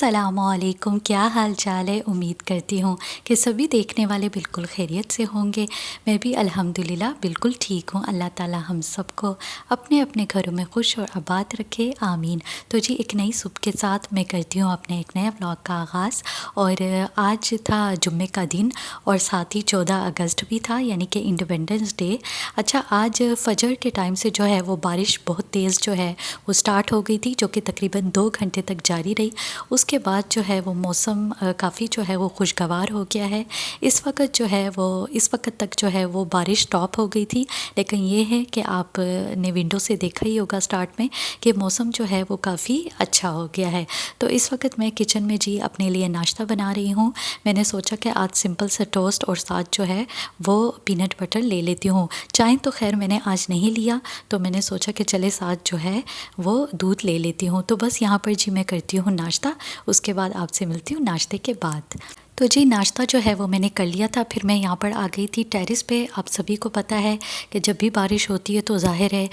अस्सलामुअलैकुम, क्या हाल चाल है। उम्मीद करती हूँ कि सभी देखने वाले बिल्कुल खैरियत से होंगे। मैं भी अल्हम्दुलिल्लाह बिल्कुल ठीक हूँ। अल्लाह ताला हम सबको अपने अपने घरों में खुश और आबाद रखे, आमीन। तो जी एक नई सुबह के साथ मैं करती हूँ अपने एक नए व्लॉग का आगाज़। और आज था जुम्मे का दिन और साथ ही 14 अगस्त भी था, यानी कि इंडिपेंडेंस डे। अच्छा, आज फजर के टाइम से जो है वो बारिश बहुत तेज़ जो है वो स्टार्ट हो गई थी, जो कि तकरीबन 2 घंटे तक जारी रही। उसके बाद जो है वो मौसम काफ़ी जो है वो खुशगवार हो गया है। इस वक्त जो है वो इस वक्त तक जो है वो बारिश स्टॉप हो गई थी, लेकिन ये है कि आप ने विंडो से देखा ही होगा स्टार्ट में कि मौसम जो है वो काफ़ी अच्छा हो गया है। तो इस वक्त मैं किचन में जी अपने लिए नाश्ता बना रही हूँ। मैंने सोचा कि आज सिंपल सा टोस्ट और साथ जो है वो पीनट बटर ले लेती हूँ। चाय तो खैर मैंने आज नहीं लिया, तो मैंने सोचा कि चले साथ जो है वो दूध ले लेती हूँ। तो बस यहाँ पर जी मैं करती हूँ नाश्ता, उसके बाद आपसे मिलती हूँ नाश्ते के बाद। तो जी नाश्ता जो है वो मैंने कर लिया था, फिर मैं यहाँ पर आ गई थी टेरेस पे। आप सभी को पता है कि जब भी बारिश होती है तो ज़ाहिर है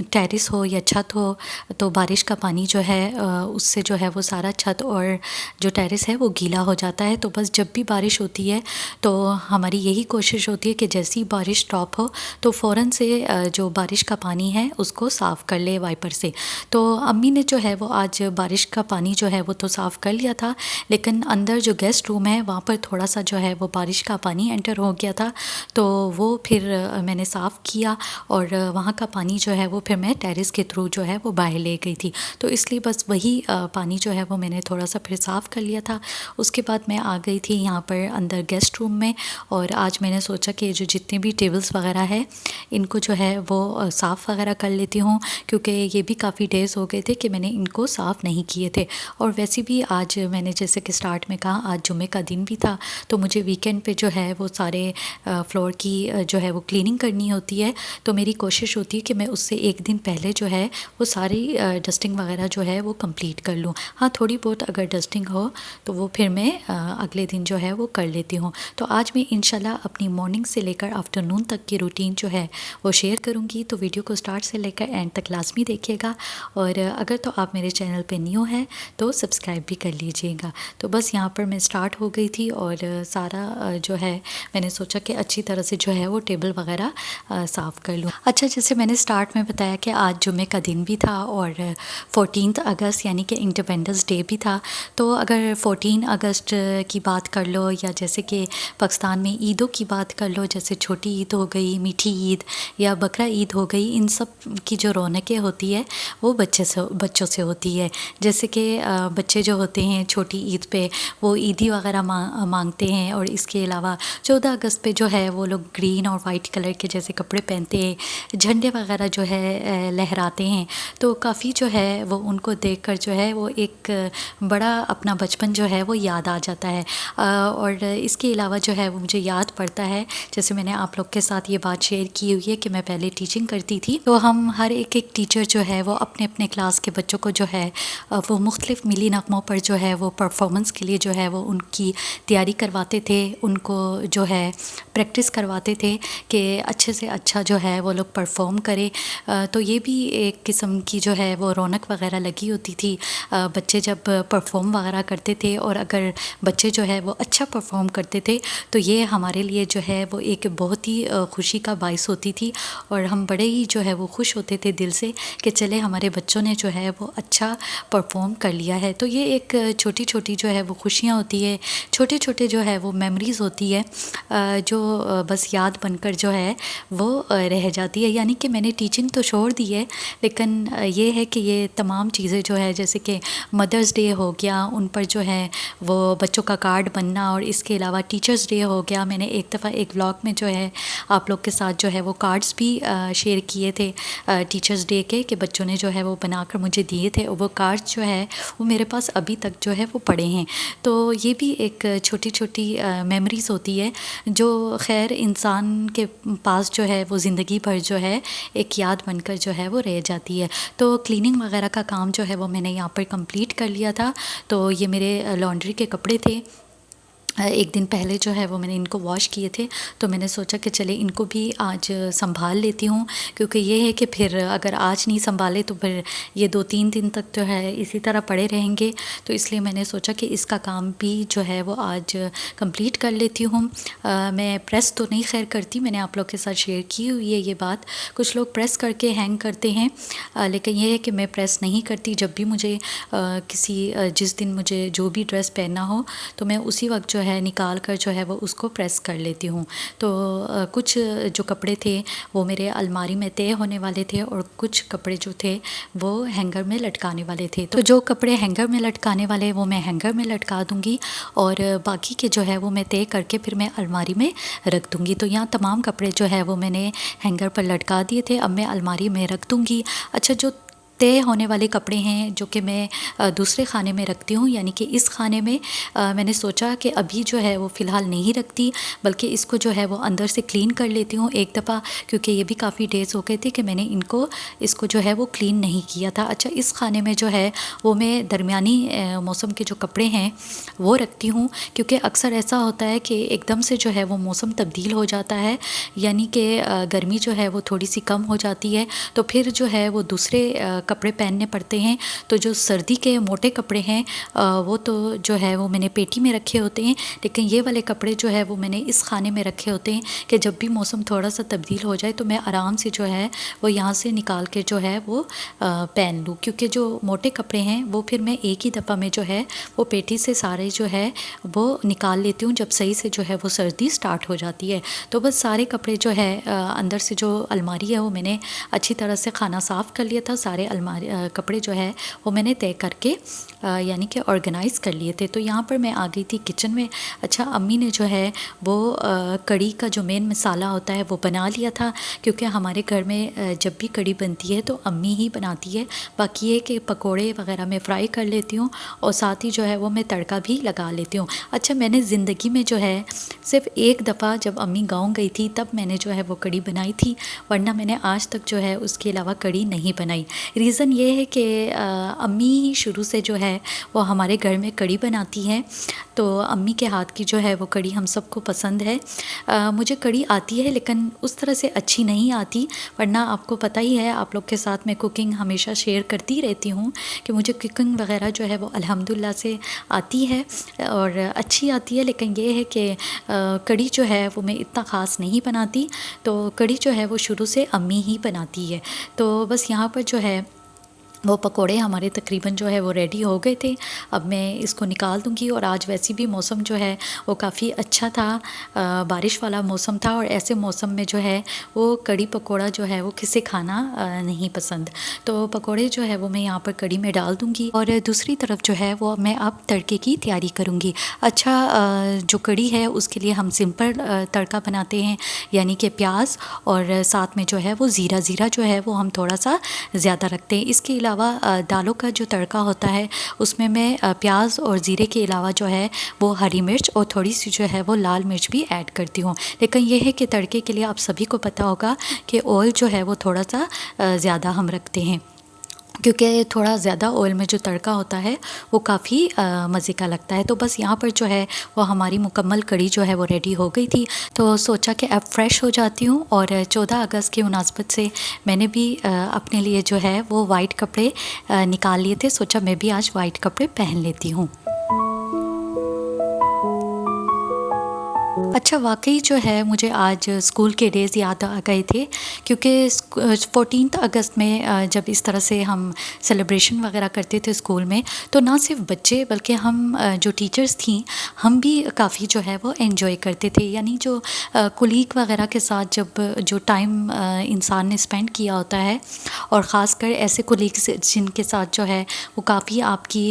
टेरेस हो या छत हो तो बारिश का पानी जो है उससे जो है वो सारा छत और जो टेरेस है वो गीला हो जाता है। तो बस जब भी बारिश होती है तो हमारी यही कोशिश होती है कि जैसी बारिश स्टॉप हो तो फ़ौरन से जो बारिश का पानी है उसको साफ़ कर ले वाइपर से। तो अम्मी ने जो है वो आज बारिश का पानी जो है वो तो साफ़ कर लिया था, लेकिन अंदर जो गेस्ट रूम है वहाँ पर थोड़ा सा जो है वो बारिश का पानी एंटर हो गया था। तो वो फिर मैंने साफ़ किया और वहाँ का पानी जो है वो फिर मैं टेरेस के थ्रू जो है वो बाहर ले गई थी। तो इसलिए बस वही पानी जो है वो मैंने थोड़ा सा फिर साफ़ कर लिया था। उसके बाद मैं आ गई थी यहाँ पर अंदर गेस्ट रूम में, और आज मैंने सोचा कि जो जितने भी टेबल्स वगैरह है इनको जो है वो साफ़ वगैरह कर लेती हूँ, क्योंकि ये भी काफ़ी डेज़ हो गए थे कि मैंने इनको साफ़ नहीं किए थे। और वैसे भी आज मैंने जैसे कि स्टार्ट में कहा आज जुम्मे का दिन भी था, तो मुझे वीकेंड पे जो है वो सारे फ्लोर की जो है वो क्लीनिंग करनी होती है। तो मेरी कोशिश होती है कि मैं उससे एक दिन पहले जो है वो सारी डस्टिंग वगैरह जो है वो कंप्लीट कर लूँ। हाँ, थोड़ी बहुत अगर डस्टिंग हो तो वो फिर मैं अगले दिन जो है वो कर लेती हूँ। तो आज मैं इंशाल्लाह अपनी मॉर्निंग से लेकर आफ्टरनून तक की रूटीन जो है वो शेयर करूँगी। तो वीडियो को स्टार्ट से लेकर एंड तक लाजमी देखिएगा, और अगर तो आप मेरे चैनल पे न्यू हैं तो सब्सक्राइब भी कर लीजिएगा। तो बस यहाँ पर मैं स्टार्ट हो गई थी और सारा जो है मैंने सोचा कि अच्छी तरह से जो है वो टेबल वगैरह साफ़ कर लूँ। अच्छा, जैसे मैंने स्टार्ट में बताया कि आज जुम्मे का दिन भी था और 14 अगस्त यानी कि इंडिपेंडेंस डे भी था। तो अगर 14 अगस्त की बात कर लो या जैसे कि पाकिस्तान में ईदों की बात कर लो, जैसे छोटी ईद हो गई, मीठी ईद या बकरा ईद हो गई, इन सब की जो रौनकें होती है वो बच्चों से होती है। जैसे कि बच्चे जो होते हैं छोटी ईद पे वो ईदी वगैरह मांगते हैं, और इसके अलावा 14 अगस्त पे जो है वो लोग ग्रीन और वाइट कलर के जैसे कपड़े पहनते हैं, झंडे वगैरह जो है लहराते हैं। तो काफ़ी जो है वो उनको देखकर जो है वो एक बड़ा अपना बचपन जो है वो याद आ जाता है। और इसके अलावा जो है वो मुझे याद पड़ता है, जैसे मैंने आप लोग के साथ ये बात शेयर की हुई है कि मैं पहले टीचिंग करती थी, तो हम हर एक टीचर जो है वो अपने अपने क्लास के बच्चों को जो है वो मुख्तलिफ़ मिली नगमों पर जो है वो परफॉर्मेंस के लिए जो है वो उनकी तैयारी करवाते थे, उनको जो है प्रैक्टिस करवाते थे कि अच्छे से अच्छा जो है वो लोग परफॉर्म करें। तो ये भी एक किस्म की जो है वो रौनक वगैरह लगी होती थी बच्चे जब परफॉर्म वगैरह करते थे। और अगर बच्चे जो है वो अच्छा परफॉर्म करते थे तो ये हमारे लिए जो है वो एक बहुत ही खुशी का बाइस होती थी, और हम बड़े ही जो है वो खुश होते थे दिल से कि चले हमारे बच्चों ने जो है वो अच्छा परफॉर्म कर लिया है। तो ये एक छोटी छोटी जो है वो खुशियाँ होती है, छोटे छोटे जो है वो मेमोरीज़ होती है जो बस याद बनकर जो है वो रह जाती है। यानी कि मैंने टीचिंग तो छोड़ दी है, लेकिन ये है कि ये तमाम चीज़ें जो है जैसे कि मदर्स डे हो गया, उन पर जो है वो बच्चों का कार्ड बनना, और इसके अलावा टीचर्स डे हो गया। मैंने एक दफ़ा एक व्लॉग में जो है आप लोग के साथ जो है वो कार्ड्स भी शेयर किए थे टीचर्स डे के, कि बच्चों ने जो है वो बनाकर मुझे दिए थे, और वो कार्ड्स जो है वो मेरे पास अभी तक जो है वो पड़े हैं। तो ये भी एक छोटी छोटी मेमोरीज़ होती है जो खैर इंसान के पास जो है वो ज़िंदगी भर जो है एक याद बनकर जो है वो रह जाती है। तो क्लीनिंग वगैरह का काम जो है वो मैंने यहाँ पर कंप्लीट कर लिया था। तो ये मेरे लॉन्ड्री के कपड़े थे एक दिन पहले जो है वो मैंने इनको वॉश किए थे, तो मैंने सोचा कि चले इनको भी आज संभाल लेती हूँ, क्योंकि ये है कि फिर अगर आज नहीं संभाले तो फिर ये 2-3 दिन तक जो है इसी तरह पड़े रहेंगे। तो इसलिए मैंने सोचा कि इसका काम भी जो है वो आज कंप्लीट कर लेती हूँ। मैं प्रेस तो नहीं खैर करती, मैंने आप लोग के साथ शेयर की हुई है ये बात। कुछ लोग प्रेस करके हैंग करते हैं, लेकिन ये है कि मैं प्रेस नहीं करती। जब भी मुझे जिस दिन मुझे जो भी ड्रेस पहनना हो तो मैं उसी वक्त जो है निकाल कर जो है वो उसको प्रेस कर लेती हूँ। तो कुछ जो कपड़े थे वो मेरे अलमारी में तय होने वाले थे और कुछ कपड़े जो थे वो हैंगर में लटकाने वाले थे। तो जो कपड़े हैंगर में लटकाने वाले वो मैं हैंगर में लटका दूँगी और बाकी के जो है वो मैं तय करके फिर मैं अलमारी में रख दूँगी। तो यहाँ तमाम कपड़े जो है वो मैंने हैंगर पर लटका दिए थे, अब मैं अलमारी में रख दूँगी। अच्छा, जो तय होने वाले कपड़े हैं जो कि मैं दूसरे खाने में रखती हूँ, यानी कि इस खाने में मैंने सोचा कि अभी जो है वो फ़िलहाल नहीं रखती, बल्कि इसको जो है वो अंदर से क्लीन कर लेती हूँ एक दफ़ा, क्योंकि ये भी काफ़ी डेज़ हो गए थे कि मैंने इसको जो है वो क्लीन नहीं किया था। अच्छा, इस खाने में जो है वो मैं दरमियानी मौसम के जो कपड़े हैं वो रखती हूँ, क्योंकि अक्सर ऐसा होता है कि एकदम से जो है वो मौसम तब्दील हो जाता है, यानी कि गर्मी जो है वो थोड़ी सी कम हो जाती है, तो फिर जो है वो दूसरे कपड़े पहनने पड़ते हैं। तो जो सर्दी के मोटे कपड़े हैं वो तो जो है वो मैंने पेटी में रखे होते हैं, लेकिन ये वाले कपड़े जो है वो मैंने इस खाने में रखे होते हैं कि जब भी मौसम थोड़ा सा तब्दील हो जाए तो मैं आराम से जो है वो यहाँ से निकाल के जो है वो पहन लूँ। क्योंकि जो मोटे कपड़े हैं वो फिर मैं एक ही दफ़ा में जो है वो पेटी से सारे जो है वो निकाल लेती हूँ जब सही से जो है वो सर्दी स्टार्ट हो जाती है। तो बस सारे कपड़े जो है अंदर से जो अलमारी है वो मैंने अच्छी तरह से खाना साफ़ कर लिया था। सारे कपड़े जो है वो मैंने तय करके यानी कि ऑर्गेनाइज़ कर लिए थे। तो यहाँ पर मैं आ गई थी किचन में। अच्छा, अम्मी ने जो है वो कड़ी का जो मेन मसाला होता है वो बना लिया था, क्योंकि हमारे घर में जब भी कड़ी बनती है तो अम्मी ही बनाती है। बाकी ये कि पकोड़े वगैरह मैं फ्राई कर लेती हूँ और साथ ही जो है वो मैं तड़का भी लगा लेती हूँ। अच्छा, मैंने ज़िंदगी में जो है सिर्फ एक दफ़ा जब अम्मी गाँव गई थी तब मैंने जो है वो कड़ी बनाई थी, वरना मैंने आज तक जो है उसके अलावा कड़ी नहीं बनाई। रीज़न ये है कि अम्मी ही शुरू से जो है वो हमारे घर में कड़ी बनाती हैं, तो अम्मी के हाथ की जो है वो कड़ी हम सबको पसंद है। मुझे कड़ी आती है लेकिन उस तरह से अच्छी नहीं आती, वरना आपको पता ही है, आप लोग के साथ मैं कुकिंग हमेशा शेयर करती रहती हूँ कि मुझे कुकिंग वगैरह जो है वो अल्हम्दुलिल्लाह से आती है और अच्छी आती है। लेकिन ये है कि कड़ी जो है वो मैं इतना ख़ास नहीं बनाती, तो कड़ी जो है वो शुरू से अम्मी ही बनाती है। तो बस यहाँ पर जो है वो पकोड़े हमारे तकरीबन जो है वो रेडी हो गए थे। अब मैं इसको निकाल दूंगी। और आज वैसे भी मौसम जो है वो काफ़ी अच्छा था, बारिश वाला मौसम था, और ऐसे मौसम में जो है वो कड़ी पकोड़ा जो है वो किसे खाना नहीं पसंद। तो पकोड़े जो है वो मैं यहाँ पर कड़ी में डाल दूंगी और दूसरी तरफ जो है वो मैं अब तड़के की तैयारी करूँगी। अच्छा, जो कड़ी है उसके लिए हम सिंपल तड़का बनाते हैं, यानी कि प्याज और साथ में जो है वो ज़ीरा जो है वो हम थोड़ा सा ज़्यादा रखते हैं। इसके अलावा दालों का जो तड़का होता है उसमें मैं प्याज और ज़ीरे के अलावा जो है वो हरी मिर्च और थोड़ी सी जो है वो लाल मिर्च भी ऐड करती हूँ। लेकिन ये है कि तड़के के लिए आप सभी को पता होगा कि ऑयल जो है वो थोड़ा सा ज़्यादा हम रखते हैं, क्योंकि थोड़ा ज़्यादा ऑयल में जो तड़का होता है वो काफ़ी मज़े का लगता है। तो बस यहाँ पर जो है वो हमारी मुकम्मल कड़ी जो है वो रेडी हो गई थी। तो सोचा कि अब फ्रेश हो जाती हूँ, और 14 अगस्त की मुनासबत से मैंने भी अपने लिए जो है वो वाइट कपड़े निकाल लिए थे। सोचा मैं भी आज वाइट कपड़े पहन लेती हूँ। अच्छा, वाकई जो है मुझे आज स्कूल के डेज़ याद आ गए थे, क्योंकि 14 अगस्त में जब इस तरह से हम सेलिब्रेशन वगैरह करते थे स्कूल में, तो ना सिर्फ बच्चे बल्कि हम जो टीचर्स थी हम भी काफ़ी जो है वो एंजॉय करते थे। यानी जो कुलीग वगैरह के साथ जब जो टाइम इंसान ने स्पेंड किया होता है, और ख़ासकर ऐसे कुलीग्स जिनके साथ जो है वो काफ़ी आपकी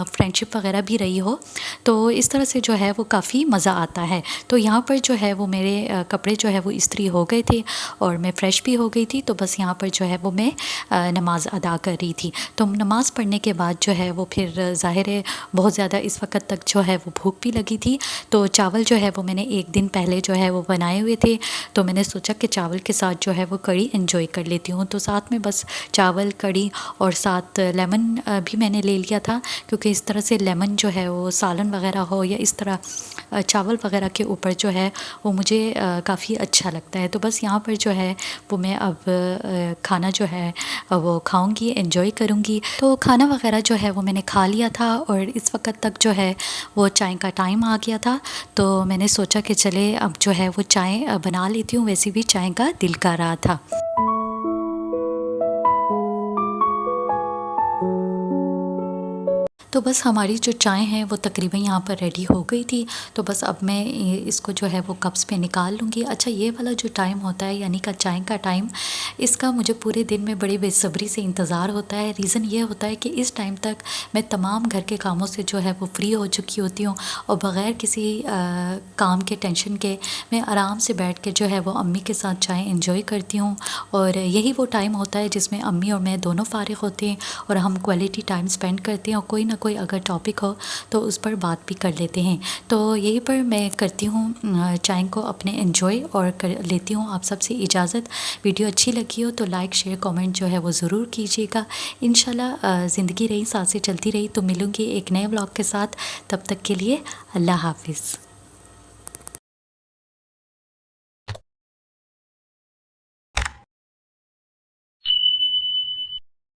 फ्रेंडशिप वगैरह भी रही हो, तो इस तरह से जो है वो काफ़ी मज़ा आता है। तो तो यहाँ पर जो है वो मेरे कपड़े जो है वो इस्त्री हो गए थे और मैं फ़्रेश भी हो गई थी। तो बस यहाँ पर जो है वो मैं नमाज़ अदा कर रही थी। तो नमाज़ पढ़ने के बाद जो है वो फिर ज़ाहिर है बहुत ज़्यादा इस वक्त तक जो है वो भूख भी लगी थी। तो चावल जो है वो मैंने एक दिन पहले जो है वो बनाए हुए थे। तो मैंने सोचा कि चावल के साथ जो है वो कड़ी एंजॉय कर लेती हूँ। तो साथ में बस चावल, कड़ी और साथ लेमन भी मैंने ले लिया था, क्योंकि इस तरह से लेमन जो है वो सालन वगैरह हो या इस तरह चावल वगैरह के ऊपर जो है वो मुझे काफ़ी अच्छा लगता है। तो बस यहाँ पर जो है वो मैं अब खाना जो है वो खाऊंगी, एंजॉय करूँगी। तो खाना वगैरह जो है वो मैंने खा लिया था और इस वक्त तक जो है वो चाय का टाइम आ गया था। तो मैंने सोचा कि चले अब जो है वो चाय बना लेती हूँ, वैसे भी चाय का दिल कर रहा था। तो बस हमारी जो चाय है वो तकरीबन यहाँ पर रेडी हो गई थी। तो बस अब मैं इसको जो है वो कप्स पे निकाल लूँगी। अच्छा, ये वाला जो टाइम होता है यानी का चाय का टाइम, इसका मुझे पूरे दिन में बड़ी बेसब्री से इंतज़ार होता है। रीज़न ये होता है कि इस टाइम तक मैं तमाम घर के कामों से जो है वो फ्री हो चुकी होती हूँ और बग़ैर किसी काम के टेंशन के मैं आराम से बैठ के जो है वो अम्मी के साथ चाय इंजॉय करती हूँ। और यही वो टाइम होता है जिसमें अम्मी और मैं दोनों फ़ारिग होते हैं और हम क्वालिटी टाइम स्पेंड करते हैं और कोई ना कोई अगर टॉपिक हो तो उस पर बात भी कर लेते हैं। तो यहीं पर मैं करती हूँ चाय को अपने एंजॉय और कर लेती हूँ आप सबसे इजाज़त। वीडियो अच्छी लगी हो तो लाइक, शेयर, कमेंट जो है वो ज़रूर कीजिएगा। इंशाल्लाह ज़िंदगी रही, सांसें चलती रही तो मिलूँगी एक नए व्लॉग के साथ। तब तक के लिए अल्लाह हाफ़िज़।